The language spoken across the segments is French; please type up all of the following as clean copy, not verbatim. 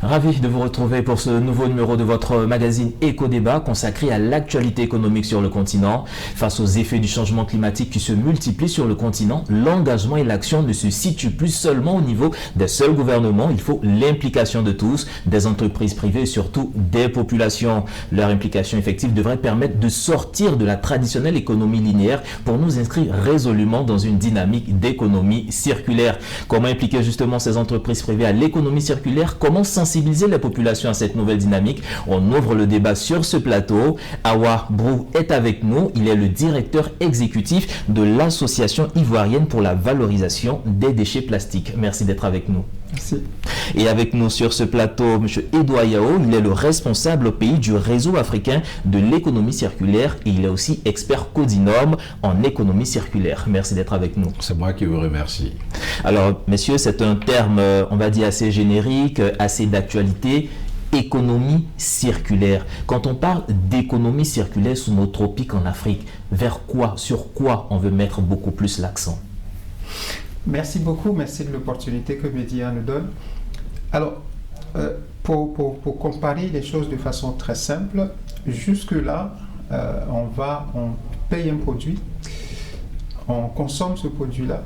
Ravi de vous retrouver pour ce nouveau numéro de votre magazine Éco-Débat consacré à l'actualité économique sur le continent. Face aux effets du changement climatique qui se multiplient sur le continent, l'engagement et l'action ne se situent plus seulement au niveau des seuls gouvernements. Il faut l'implication de tous, des entreprises privées et surtout des populations. Leur implication effective devrait permettre de sortir de la traditionnelle économie linéaire pour nous inscrire résolument dans une dynamique d'économie circulaire. Comment impliquer justement ces entreprises privées à l'économie circulaire? Comment sensibiliser les populations à cette nouvelle dynamique? On ouvre le débat sur ce plateau. Awa Brou est avec nous. Il est le directeur exécutif de l'Association ivoirienne pour la valorisation des déchets plastiques. Merci d'être avec nous. Merci. Et avec nous sur ce plateau, M. Edouard Yao, il est le responsable au pays du réseau africain de l'économie circulaire et il est aussi expert codinome en économie circulaire. Merci d'être avec nous. C'est moi qui vous remercie. Alors, messieurs, c'est un terme, on va dire, assez générique, assez d'actualité. Économie circulaire. Quand on parle d'économie circulaire sous nos tropiques en Afrique, vers quoi, sur quoi on veut mettre beaucoup plus l'accent? Merci beaucoup, merci de l'opportunité que Média nous donne. Alors, pour comparer les choses de façon très simple, jusque-là, on paye un produit, on consomme ce produit-là,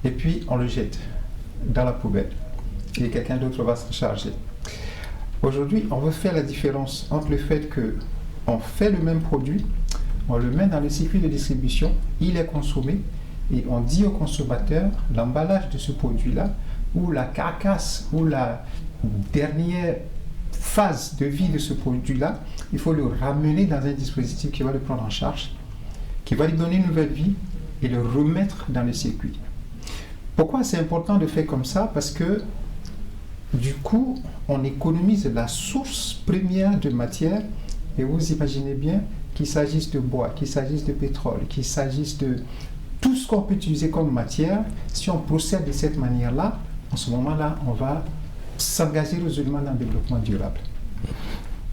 et puis on le jette dans la poubelle, et quelqu'un d'autre va s'en charger. Aujourd'hui, on veut faire la différence entre le fait qu'on fait le même produit, on le met dans le circuit de distribution, il est consommé, et on dit au consommateur l'emballage de ce produit-là, ou la carcasse, ou la dernière phase de vie de ce produit-là, il faut le ramener dans un dispositif qui va le prendre en charge, qui va lui donner une nouvelle vie et le remettre dans le circuit. Pourquoi c'est important de faire comme ça? Parce que du coup, on économise la source première de matière, et vous imaginez bien qu'il s'agisse de bois, qu'il s'agisse de pétrole, qu'il s'agisse de tout ce qu'on peut utiliser comme matière. Si on procède de cette manière-là, en ce moment-là, on va s'engager résolument dans le développement durable.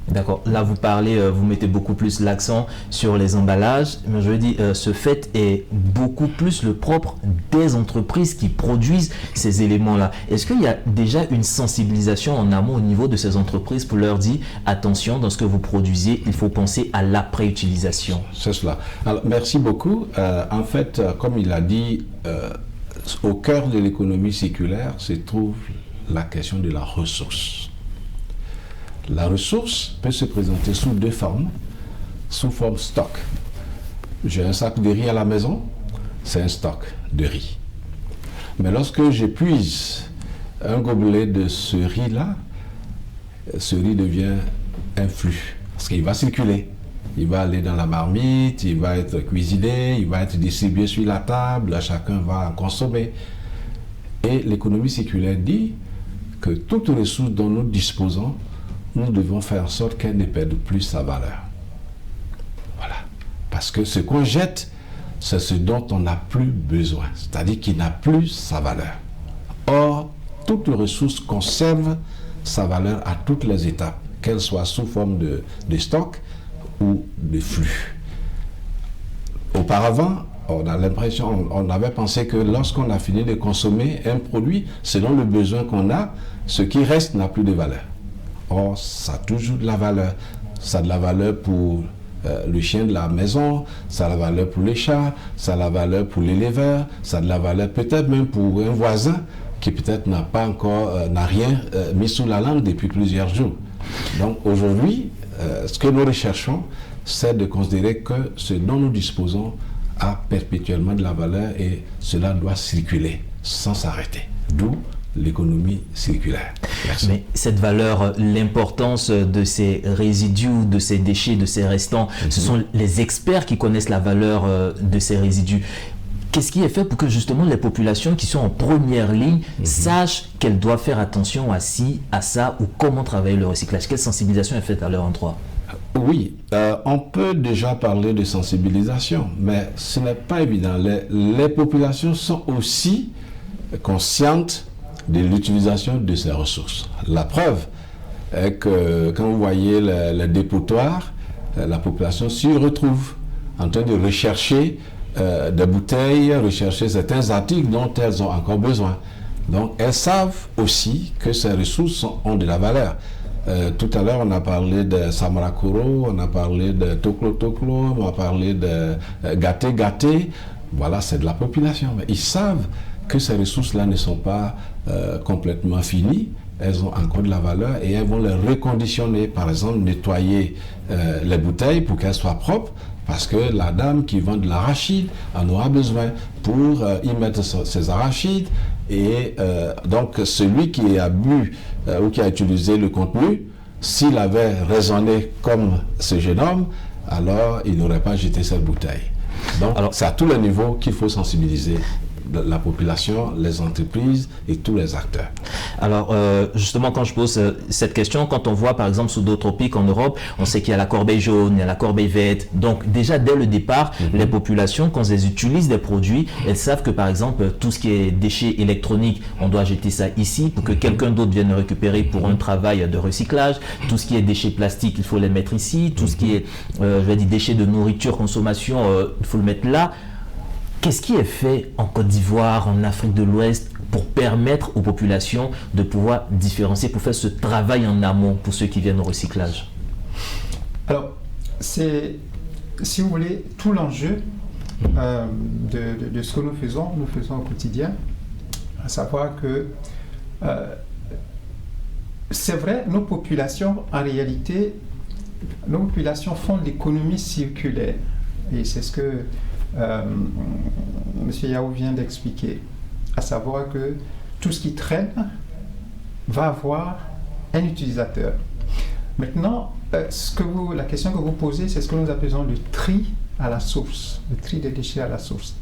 D'accord. Là, vous parlez, vous mettez beaucoup plus l'accent sur les emballages. Mais je veux dire, ce fait est beaucoup plus le propre des entreprises qui produisent ces éléments-là. Est-ce qu'il y a déjà une sensibilisation en amont au niveau de ces entreprises pour leur dire, attention, dans ce que vous produisez, il faut penser à l'après-utilisation? C'est cela. Alors, merci beaucoup. En fait, comme il a dit, au cœur de l'économie circulaire se trouve la question de la ressource. La ressource peut se présenter sous deux formes, sous forme stock. J'ai un sac de riz à la maison, c'est un stock de riz. Mais lorsque j'épuise un gobelet de ce riz-là, ce riz devient un flux, parce qu'il va circuler. Il va aller dans la marmite, il va être cuisiné, il va être distribué sur la table, chacun va en consommer. Et l'économie circulaire dit que toutes les ressources dont nous disposons, nous devons faire en sorte qu'elle ne perde plus sa valeur. Voilà. Parce que ce qu'on jette, c'est ce dont on n'a plus besoin, c'est-à-dire qu'il n'a plus sa valeur. Or, toute ressource conserve sa valeur à toutes les étapes, qu'elle soit sous forme de stock ou de flux. Auparavant, on a l'impression, on avait pensé que lorsqu'on a fini de consommer un produit, selon le besoin qu'on a, ce qui reste n'a plus de valeur. Or, ça a toujours de la valeur. Ça a de la valeur pour le chien de la maison, ça a de la valeur pour les chats, ça a de la valeur pour l'éleveur, ça a de la valeur peut-être même pour un voisin qui peut-être n'a rien mis sous la langue depuis plusieurs jours. Donc aujourd'hui, ce que nous recherchons, c'est de considérer que ce dont nous disposons a perpétuellement de la valeur et cela doit circuler sans s'arrêter. D'où l'économie circulaire. Merci. Mais cette valeur, l'importance de ces résidus, de ces déchets, de ces restants, ce sont les experts qui connaissent la valeur de ces résidus. Qu'est-ce qui est fait pour que justement les populations qui sont en première ligne sachent qu'elles doivent faire attention à ci, à ça, ou comment travailler le recyclage? Quelle sensibilisation est faite à leur endroit? Oui, on peut déjà parler de sensibilisation, mais ce n'est pas évident. Les populations sont aussi conscientes de l'utilisation de ces ressources. La preuve est que quand vous voyez les dépotoirs, la population s'y retrouve en train de rechercher des bouteilles, rechercher certains articles dont elles ont encore besoin. Donc, elles savent aussi que ces ressources ont de la valeur. Tout à l'heure, on a parlé de Samarakoro, on a parlé de Toklo, on a parlé de Gate. Voilà, c'est de la population. Mais ils savent que ces ressources-là ne sont pas complètement finies. Elles ont encore de la valeur et elles vont les reconditionner. Par exemple, nettoyer les bouteilles pour qu'elles soient propres. Parce que la dame qui vend de l'arachide en aura besoin pour y mettre ses arachides. Et donc, celui qui a bu ou qui a utilisé le contenu, s'il avait raisonné comme ce jeune homme, alors il n'aurait pas jeté cette bouteille. Donc, c'est à tous les niveaux qu'il faut sensibiliser la population, les entreprises et tous les acteurs. Alors, justement, quand je pose cette question, quand on voit, par exemple, sous d'autres pays qu'en Europe, on sait qu'il y a la corbeille jaune, il y a la corbeille verte. Donc, déjà, dès le départ, les populations, quand elles utilisent des produits, elles savent que, par exemple, tout ce qui est déchets électroniques, on doit jeter ça ici pour que quelqu'un d'autre vienne le récupérer pour un travail de recyclage. Tout ce qui est déchets plastiques, il faut les mettre ici. Tout ce qui est, déchets de nourriture, consommation, il faut le mettre là. Qu'est-ce qui est fait en Côte d'Ivoire, en Afrique de l'Ouest, pour permettre aux populations de pouvoir différencier, pour faire ce travail en amont pour ceux qui viennent au recyclage? Alors, c'est, si vous voulez, tout l'enjeu de ce que nous faisons au quotidien, à savoir que c'est vrai, nos populations, en réalité, nos populations font l'économie circulaire. Et c'est ce que M. Yao vient d'expliquer, à savoir que tout ce qui traîne va avoir un utilisateur. Maintenant, la question que vous posez, c'est ce que nous appelons le tri à la source, le tri des déchets à la source.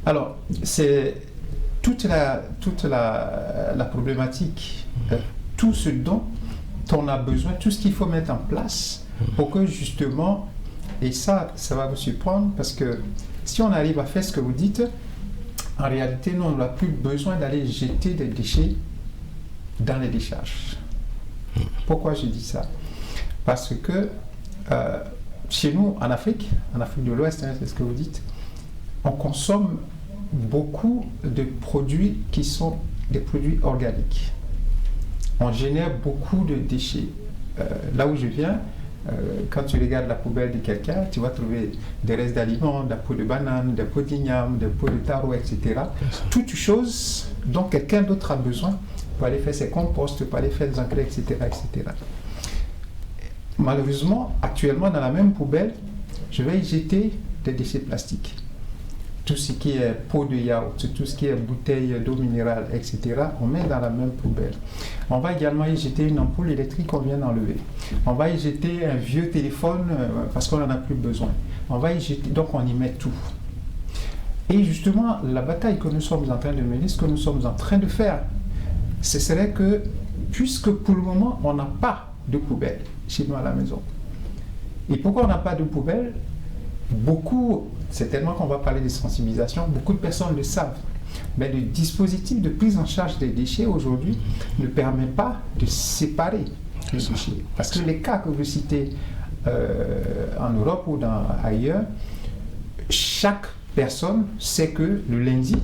Alors, c'est toute la problématique, tout ce dont on a besoin, tout ce qu'il faut mettre en place pour que justement, et ça va vous surprendre parce que si on arrive à faire ce que vous dites, en réalité, nous, on n'a plus besoin d'aller jeter des déchets dans les décharges. Pourquoi je dis ça? Parce que chez nous, en Afrique de l'Ouest, c'est ce que vous dites, on consomme beaucoup de produits qui sont des produits organiques. On génère beaucoup de déchets. Là où je viens, quand tu regardes la poubelle de quelqu'un, tu vas trouver des restes d'aliments, des peaux de banane, des peaux d'igname, des peaux de taro, etc. Toutes choses dont quelqu'un d'autre a besoin pour aller faire ses composts, pour aller faire des engrais, etc., etc. Malheureusement, actuellement, dans la même poubelle, je vais y jeter des déchets plastiques. Tout ce qui est pot de yaourt, tout ce qui est bouteille d'eau minérale, etc., on met dans la même poubelle. On va également y jeter une ampoule électrique qu'on vient d'enlever. On va y jeter un vieux téléphone parce qu'on n'en a plus besoin. On va y jeter, donc on y met tout. Et justement, la bataille que nous sommes en train de mener, ce que nous sommes en train de faire, ce serait que, puisque pour le moment, on n'a pas de poubelle chez nous à la maison. Et pourquoi on n'a pas de poubelle? C'est tellement qu'on va parler de sensibilisation, beaucoup de personnes le savent. Mais le dispositif de prise en charge des déchets aujourd'hui ne permet pas de séparer les déchets. Parce que les cas que vous citez en Europe ou ailleurs, chaque personne sait que le lundi,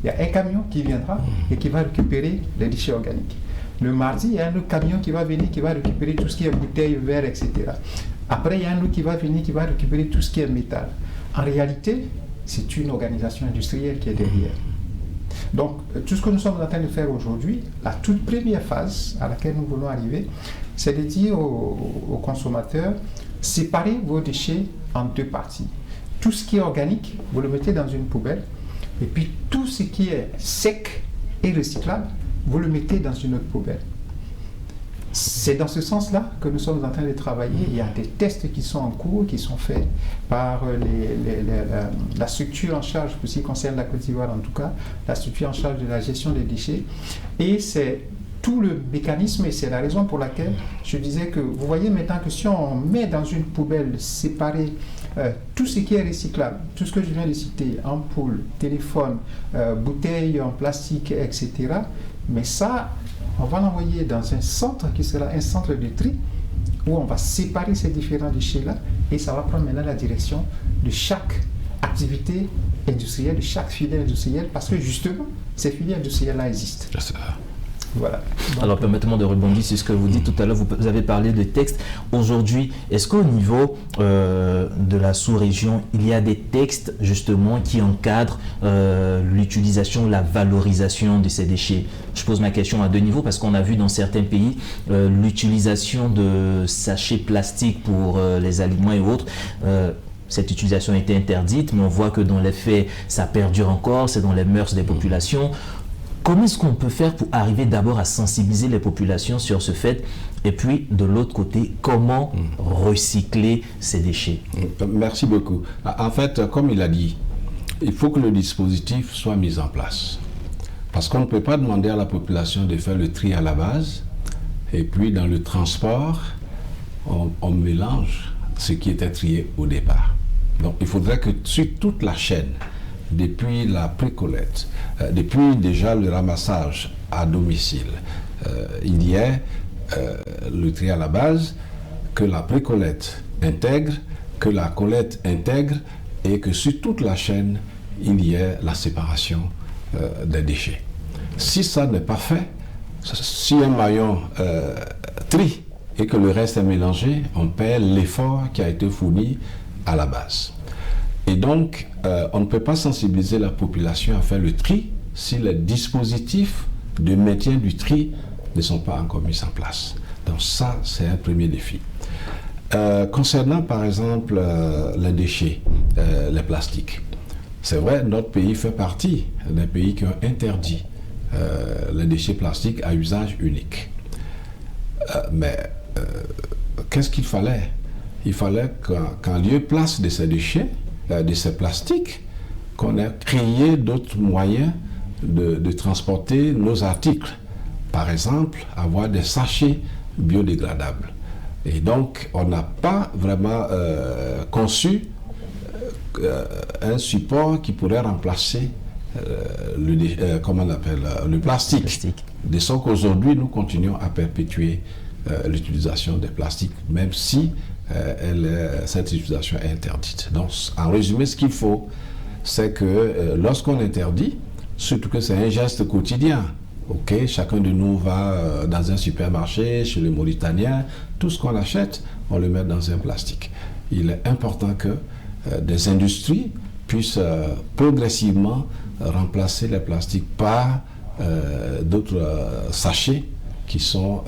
il y a un camion qui viendra et qui va récupérer les déchets organiques. Le mardi, il y a un autre camion qui va venir, qui va récupérer tout ce qui est bouteilles, verres, etc. Après, il y a un autre qui va venir, qui va récupérer tout ce qui est métal. En réalité, c'est une organisation industrielle qui est derrière. Donc, tout ce que nous sommes en train de faire aujourd'hui, la toute première phase à laquelle nous voulons arriver, c'est de dire aux consommateurs, séparez vos déchets en deux parties. Tout ce qui est organique, vous le mettez dans une poubelle, et puis tout ce qui est sec et recyclable, vous le mettez dans une autre poubelle. C'est dans ce sens-là que nous sommes en train de travailler. Il y a des tests qui sont en cours, qui sont faits par la structure en charge, pour ce qui concerne la Côte d'Ivoire en tout cas, la structure en charge de la gestion des déchets. Et c'est tout le mécanisme, et c'est la raison pour laquelle je disais que, vous voyez maintenant que si on met dans une poubelle séparée tout ce qui est recyclable, tout ce que je viens de citer, ampoule, téléphone, bouteilles en plastique, etc., mais ça, on va l'envoyer dans un centre qui sera un centre de tri où on va séparer ces différents déchets-là et ça va prendre maintenant la direction de chaque activité industrielle, de chaque filière industrielle, parce que justement, ces filières industrielles-là existent. Voilà. Donc, alors permettez-moi de rebondir sur ce que vous dites tout à l'heure, vous avez parlé de textes. Aujourd'hui, est-ce qu'au niveau de la sous-région, il y a des textes justement qui encadrent l'utilisation, la valorisation de ces déchets? Je pose ma question à deux niveaux parce qu'on a vu dans certains pays l'utilisation de sachets plastiques pour les aliments et autres. Cette utilisation a été interdite, mais on voit que dans les faits, ça perdure encore, c'est dans les mœurs des populations. Comment est-ce qu'on peut faire pour arriver d'abord à sensibiliser les populations sur ce fait, et puis de l'autre côté, comment recycler ces déchets? Merci beaucoup. En fait, comme il a dit, il faut que le dispositif soit mis en place. Parce qu'on ne peut pas demander à la population de faire le tri à la base, et puis dans le transport, on mélange ce qui était trié au départ. Donc il faudrait que sur toute la chaîne, depuis la pré-collecte, depuis déjà le ramassage à domicile, il y ait le tri à la base, que la pré-collecte intègre, que la collecte intègre, et que sur toute la chaîne, il y ait la séparation des déchets. Si ça n'est pas fait, si un maillon trie et que le reste est mélangé, on perd l'effort qui a été fourni à la base. Et donc, on ne peut pas sensibiliser la population à faire le tri si les dispositifs de maintien du tri ne sont pas encore mis en place. Donc ça, c'est un premier défi. Concernant par exemple les déchets, les plastiques, c'est vrai, notre pays fait partie des pays qui ont interdit les déchets plastiques à usage unique. Mais qu'est-ce qu'il fallait? Il fallait qu'en lieu place de ces déchets, de ces plastiques, qu'on ait créé d'autres moyens de transporter nos articles. Par exemple, avoir des sachets biodégradables. Et donc, on n'a pas vraiment conçu un support qui pourrait remplacer le plastique. De sorte qu'aujourd'hui, nous continuons à perpétuer l'utilisation des plastiques, même si cette utilisation est interdite. Donc, en résumé, ce qu'il faut, c'est que lorsqu'on interdit, surtout que c'est un geste quotidien, ok, chacun de nous va dans un supermarché, chez les Mauritaniens, tout ce qu'on achète, on le met dans un plastique. Il est important que des industries puissent progressivement remplacer les plastiques par d'autres sachets qui sont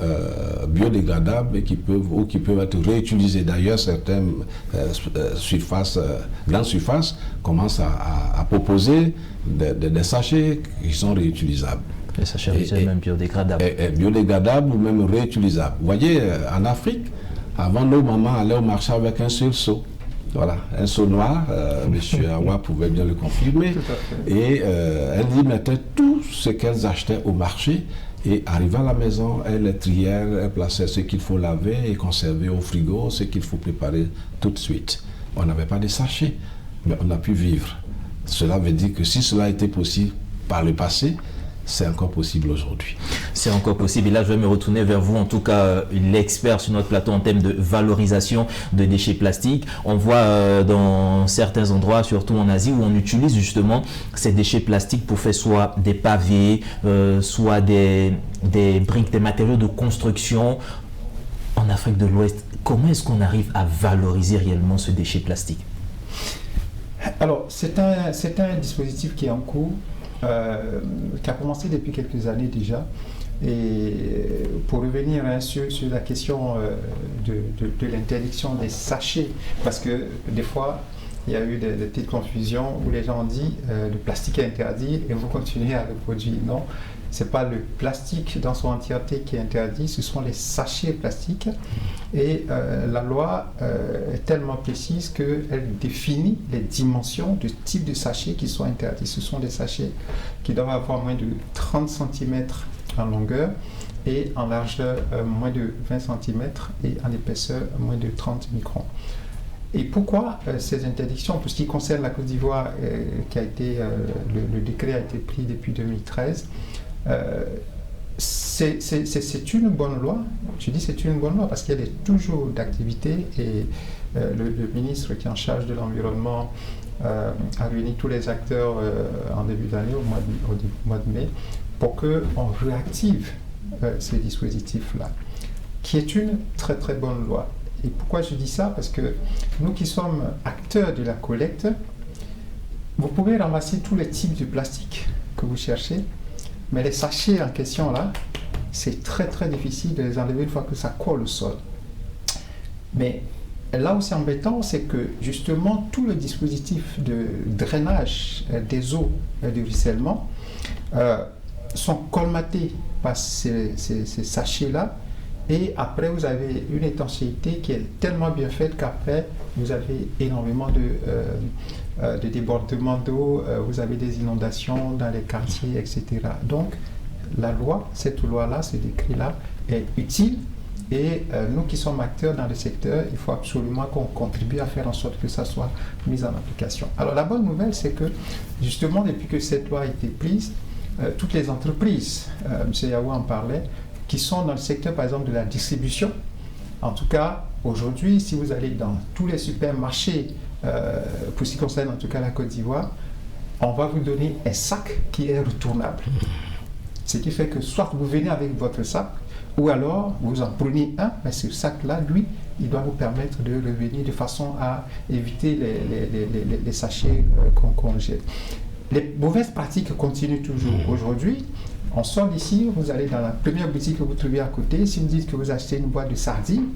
biodégradables et qui peuvent être réutilisés. D'ailleurs, certaines grandes surfaces commencent à proposer des sachets qui sont réutilisables. Les sachets réutilisables, même biodégradables. Biodégradables ou même réutilisables. Vous voyez, en Afrique, avant, nos mamans allaient au marché avec un seul seau. Voilà, un seau noir, M. Awa pouvait bien le confirmer. Et elles y mettaient tout ce qu'elles achetaient au marché. Et arrivant à la maison, elles triaient, elles plaçaient ce qu'il faut laver et conserver au frigo, ce qu'il faut préparer tout de suite. On n'avait pas de sachets, mais on a pu vivre. Cela veut dire que si cela a été possible par le passé, c'est encore possible aujourd'hui. C'est encore possible. Et là, je vais me retourner vers vous, en tout cas, l'expert sur notre plateau en termes de valorisation de déchets plastiques. On voit dans certains endroits, surtout en Asie, où on utilise justement ces déchets plastiques pour faire soit des pavés, soit des briques, des matériaux de construction. En Afrique de l'Ouest, comment est-ce qu'on arrive à valoriser réellement ce déchet plastique? Alors, c'est un dispositif qui est en cours. Qui a commencé depuis quelques années déjà. Et pour revenir sur la question de l'interdiction des sachets, parce que des fois, il y a eu des petites confusions où les gens ont dit le plastique est interdit et vous continuez à le produire. Non, ce n'est pas le plastique dans son entièreté qui est interdit, ce sont les sachets plastiques. Et la loi est tellement précise qu'elle définit les dimensions de type de sachets qui sont interdits. Ce sont des sachets qui doivent avoir moins de 30 cm en longueur et en largeur moins de 20 cm et en épaisseur moins de 30 microns. Et pourquoi ces interdictions? Pour ce qui concerne la Côte d'Ivoire, le décret a été pris depuis 2013. C'est une bonne loi. Je dis c'est une bonne loi parce qu'il y a toujours d'activités et le ministre qui est en charge de l'environnement à réunir tous les acteurs en début d'année, au mois de mai, pour qu'on réactive ces dispositifs-là, qui est une très très bonne loi. Et pourquoi je dis ça? Parce que nous qui sommes acteurs de la collecte, vous pouvez ramasser tous les types de plastique que vous cherchez, mais les sachets en question là, c'est très très difficile de les enlever une fois que ça colle au sol. Mais là où c'est embêtant, c'est que justement tout le dispositif de drainage des eaux de ruissellement sont colmatés par ces sachets-là, et après vous avez une étanchéité qui est tellement bien faite qu'après vous avez énormément de débordements d'eau, vous avez des inondations dans les quartiers, etc. Donc la loi, cette loi-là, ce décret-là est utile, et nous qui sommes acteurs dans le secteur, il faut absolument qu'on contribue à faire en sorte que ça soit mis en application. Alors la bonne nouvelle, c'est que justement depuis que cette loi a été prise, toutes les entreprises, M. Yao en parlait, qui sont dans le secteur par exemple de la distribution, en tout cas aujourd'hui, si vous allez dans tous les supermarchés, pour ce qui concerne en tout cas la Côte d'Ivoire, on va vous donner un sac qui est retournable. Ce qui fait que soit vous venez avec votre sac, ou alors vous en prenez un, mais ce sac-là, lui, il doit vous permettre de revenir de façon à éviter les sachets qu'on jette. Les mauvaises pratiques continuent toujours. Aujourd'hui, on sort d'ici, vous allez dans la première boutique que vous trouvez à côté, si vous dites que vous achetez une boîte de sardines,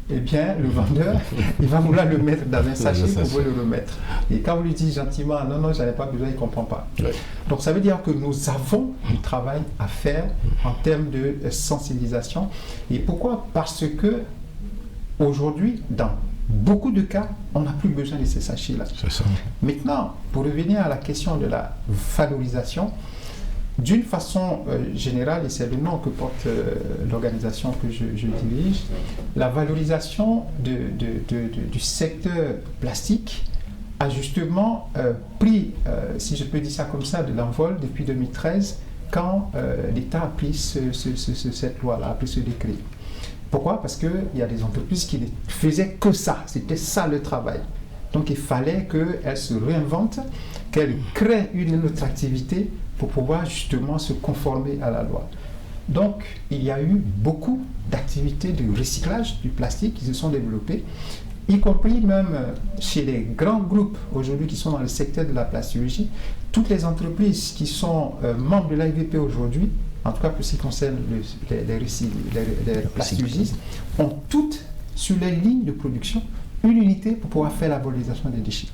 eh bien, le vendeur, il va vouloir le mettre dans un sachet pour vous le remettre. Et quand vous lui dites gentiment, non, non, j'en ai pas besoin, il ne comprend pas. Oui. Donc, ça veut dire que nous avons du travail à faire en termes de sensibilisation. Et pourquoi? Parce que aujourd'hui, dans beaucoup de cas, on n'a plus besoin de ces sachets-là. Maintenant, pour revenir à la question de la valorisation, d'une façon générale, et c'est le nom que porte l'organisation que je dirige, la valorisation du secteur plastique a justement pris, si je peux dire ça comme ça, de l'envol depuis 2013, quand l'État a pris cette loi-là, a pris ce décret. Pourquoi? Parce qu'il y a des entreprises qui ne faisaient que ça, c'était ça le travail. Donc il fallait qu'elles se réinventent, qu'elles créent une autre activité pour pouvoir justement se conformer à la loi. Donc, il y a eu beaucoup d'activités de recyclage du plastique qui se sont développées, y compris même chez les grands groupes aujourd'hui qui sont dans le secteur de la plasturgie. Toutes les entreprises qui sont membres de l'AIVP aujourd'hui, en tout cas pour ce qui concerne les plasturgistes, ont toutes sur les lignes de production une unité pour pouvoir faire la valorisation des déchets.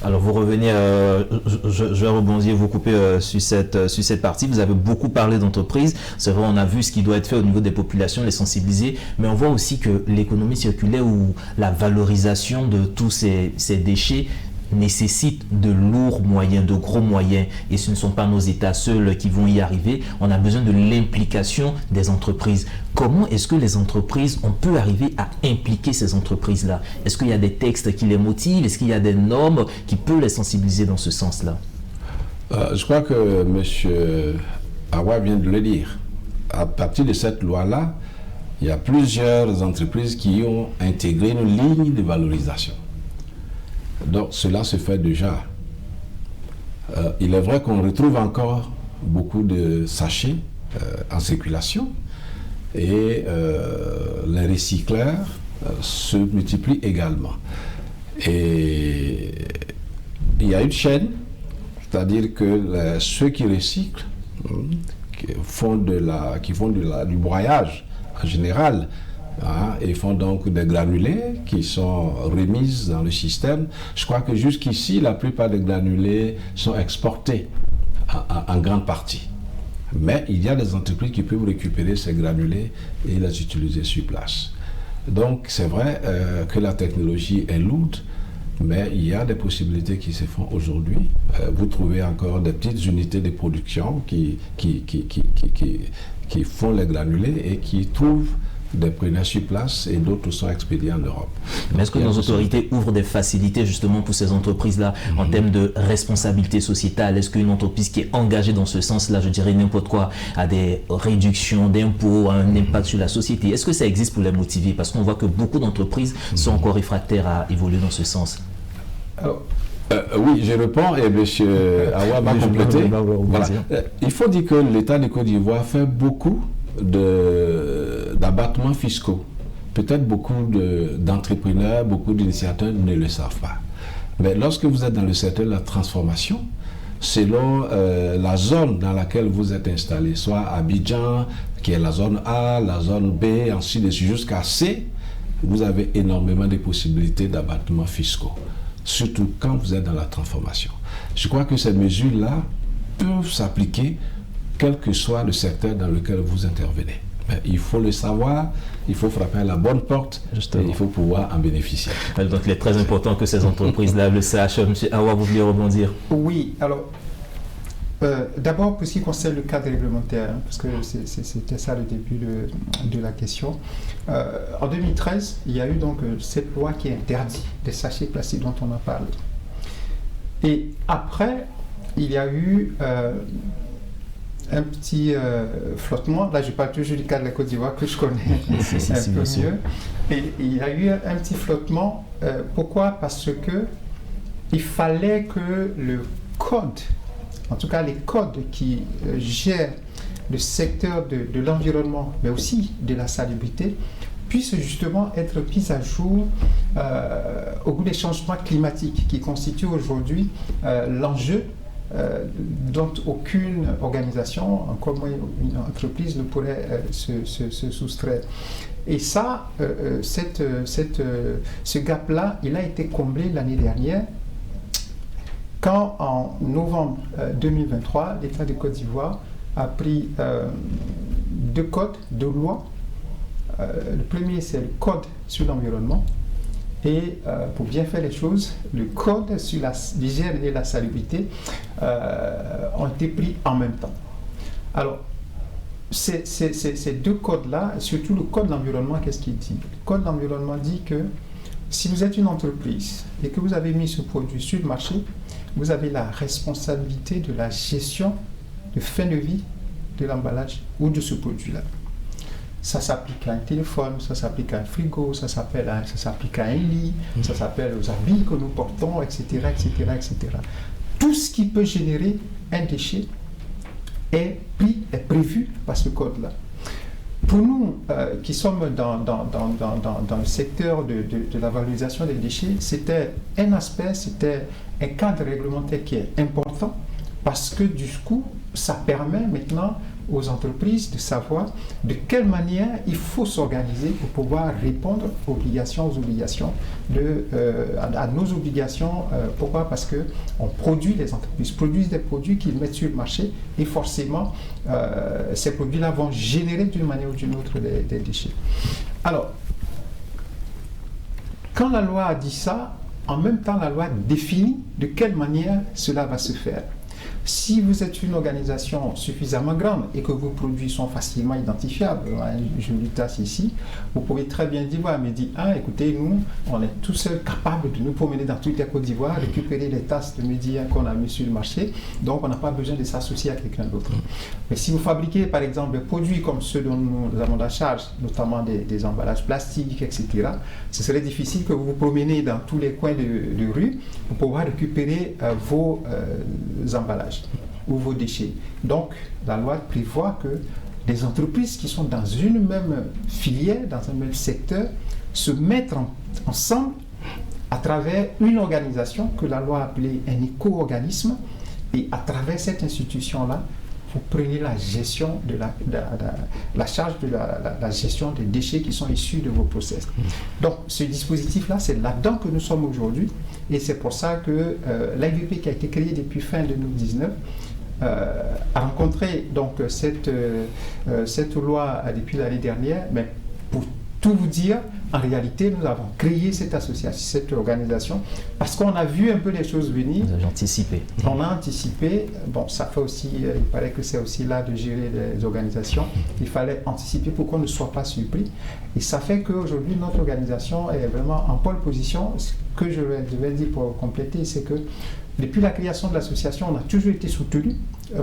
Alors vous revenez, je vais rebondir, vous couper sur cette partie. Vous avez beaucoup parlé d'entreprises. C'est vrai, on a vu ce qui doit être fait au niveau des populations, les sensibiliser, mais on voit aussi que l'économie circulaire ou la valorisation de tous ces déchets nécessite de lourds moyens, de gros moyens, et ce ne sont pas nos États seuls qui vont y arriver. On a besoin de l'implication des entreprises. Comment est-ce que les entreprises, on peut arriver à impliquer ces entreprises-là? Est-ce qu'il y a des textes qui les motivent? Est-ce qu'il y a des normes qui peuvent les sensibiliser dans ce sens-là? Je crois que M. Awa vient de le dire. À partir de cette loi-là, il y a plusieurs entreprises qui ont intégré une ligne de valorisation. Donc cela se fait déjà. Il est vrai qu'on retrouve encore beaucoup de sachets en circulation, et les recycleurs se multiplient également. Et il y a une chaîne, c'est-à-dire que ceux qui recyclent, qui font du broyage en général, et font donc des granulés qui sont remises dans le système. Je crois que jusqu'ici, la plupart des granulés sont exportés en grande partie. Mais il y a des entreprises qui peuvent récupérer ces granulés et les utiliser sur place. Donc c'est vrai que la technologie est lourde, mais il y a des possibilités qui se font aujourd'hui. Vous trouvez encore des petites unités de production qui font les granulés et qui trouvent des preneurs sur place, et d'autres sont expédiés en Europe. Mais est-ce que nos autorités ouvrent des facilités justement pour ces entreprises-là en termes de responsabilité sociétale? Est-ce qu'une entreprise qui est engagée dans ce sens-là, je dirais n'importe quoi, a des réductions d'impôts, un impact sur la société? Est-ce que ça existe pour les motiver? Parce qu'on voit que beaucoup d'entreprises sont encore réfractaires à évoluer dans ce sens. Alors, Oui, je réponds et M. Awa va compléter. Voilà. Il faut dire que l'État de Côte d'Ivoire fait beaucoup d'abattements fiscaux. Peut-être beaucoup d'entrepreneurs, beaucoup d'initiateurs ne le savent pas. Mais lorsque vous êtes dans le secteur de la transformation, selon la zone dans laquelle vous êtes installé, soit Abidjan, qui est la zone A, la zone B, ainsi de suite, jusqu'à C, vous avez énormément de possibilités d'abattements fiscaux, surtout quand vous êtes dans la transformation. Je crois que ces mesures-là peuvent s'appliquer quel que soit le secteur dans lequel vous intervenez. Mais il faut le savoir, il faut frapper à la bonne porte, et il faut pouvoir en bénéficier. Donc il est très important que ces entreprises-là le sachent. M. Awa, vous voulez rebondir? Oui, alors, d'abord pour ce qui concerne le cadre réglementaire, parce que c'était ça le début de la question. En 2013, il y a eu donc cette loi qui interdit les sachets plastiques dont on a parlé. Et après, il y a eu un petit flottement. Là, je parle toujours du cas de la Côte d'Ivoire que je connais un peu mieux. Et il y a eu un petit flottement. Pourquoi? Parce que il fallait que le code, en tout cas les codes qui gèrent le secteur de l'environnement, mais aussi de la salubrité, puissent justement être mis à jour au bout des changements climatiques qui constituent aujourd'hui l'enjeu dont aucune organisation, encore moins une entreprise, ne pourrait se soustraire. Et ça, ce gap-là, il a été comblé l'année dernière quand, en novembre 2023, l'État de Côte d'Ivoire a pris deux codes, deux lois. Le premier, c'est le Code sur l'environnement. Et pour bien faire les choses, le code sur l'hygiène et la salubrité ont été pris en même temps. Alors, ces deux codes-là, surtout le code de l'environnement, qu'est-ce qu'il dit? Le code de l'environnement dit que si vous êtes une entreprise et que vous avez mis ce produit sur le marché, vous avez la responsabilité de la gestion de fin de vie de l'emballage ou de ce produit-là. Ça s'applique à un téléphone, ça s'applique à un frigo, ça s'applique à un lit, ça s'appelle aux habits que nous portons, etc., etc., etc. Tout ce qui peut générer un déchet est prévu par ce code-là. Pour nous qui sommes dans le secteur de la valorisation des déchets, c'était un aspect, c'était un cadre réglementaire qui est important parce que du coup, ça permet maintenant aux entreprises de savoir de quelle manière il faut s'organiser pour pouvoir répondre aux obligations, à nos obligations. Pourquoi? Parce que les entreprises produisent des produits qu'ils mettent sur le marché et forcément ces produits-là vont générer d'une manière ou d'une autre des déchets. Alors, quand la loi a dit ça, en même temps la loi définit de quelle manière cela va se faire. Si vous êtes une organisation suffisamment grande et que vos produits sont facilement identifiables, je le tasse ici, vous pouvez très bien dire, écoutez, nous, on est tous seuls capables de nous promener dans toute la Côte d'Ivoire, récupérer les tasses de médias qu'on a mis sur le marché, donc on n'a pas besoin de s'associer à quelqu'un d'autre. Mais si vous fabriquez, par exemple, des produits comme ceux dont nous avons la charge, notamment des emballages plastiques, etc., ce serait difficile que vous vous promenez dans tous les coins de rue pour pouvoir récupérer vos emballages ou vos déchets. Donc, la loi prévoit que les entreprises qui sont dans une même filière, dans un même secteur, se mettent ensemble à travers une organisation que la loi a appelée un éco-organisme, et à travers cette institution-là, vous prenez la gestion de la charge de la gestion des déchets qui sont issus de vos process. Donc, ce dispositif-là, c'est là-dedans que nous sommes aujourd'hui, et c'est pour ça que l'AIVP, qui a été créée depuis fin 2019, a rencontré donc cette loi depuis l'année dernière. Mais pour tout vous dire, en réalité, nous avons créé cette association, cette organisation, parce qu'on a vu un peu les choses venir. Vous avez anticipé. On a anticipé. Bon, ça fait aussi, il paraît que c'est aussi là de gérer les organisations. Il fallait anticiper pour qu'on ne soit pas surpris. Et ça fait qu'aujourd'hui, notre organisation est vraiment en pole position. Ce que je vais dire pour compléter, c'est que depuis la création de l'association, on a toujours été soutenu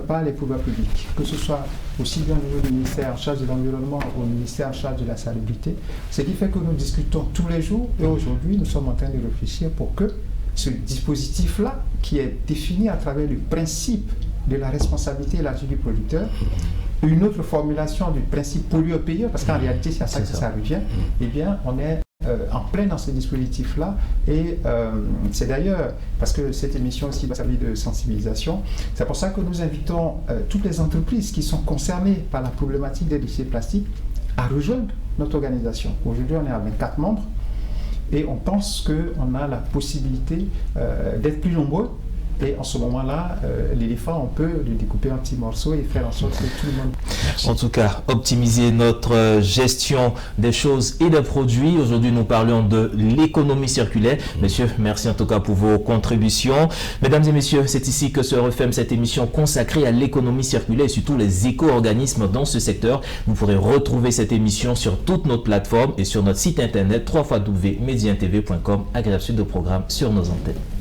par les pouvoirs publics, que ce soit aussi bien au niveau du ministère en charge de l'environnement ou au ministère en charge de la salubrité. Ce qui fait que nous discutons tous les jours, et aujourd'hui, nous sommes en train de réfléchir pour que ce dispositif-là qui est défini à travers le principe de la responsabilité élargie du producteur, une autre formulation du principe pollueur-payeur, parce qu'en réalité c'est à ça que ça revient, eh bien on est en plein dans ce dispositif-là, et c'est d'ailleurs, parce que cette émission aussi va servir de sensibilisation, c'est pour ça que nous invitons toutes les entreprises qui sont concernées par la problématique des déchets plastiques à rejoindre notre organisation. Aujourd'hui on est à 24 membres, et on pense qu'on a la possibilité d'être plus nombreux. Et en ce moment-là, l'éléphant, on peut le découper en petits morceaux et faire en sorte que tout le monde... Merci. En tout cas, optimiser notre gestion des choses et des produits. Aujourd'hui, nous parlons de l'économie circulaire. Messieurs, merci en tout cas pour vos contributions. Mesdames et messieurs, c'est ici que se referme cette émission consacrée à l'économie circulaire et surtout les éco-organismes dans ce secteur. Vous pourrez retrouver cette émission sur toutes nos plateformes et sur notre site internet www.mediantv.com. Agréable suite de programme sur nos antennes.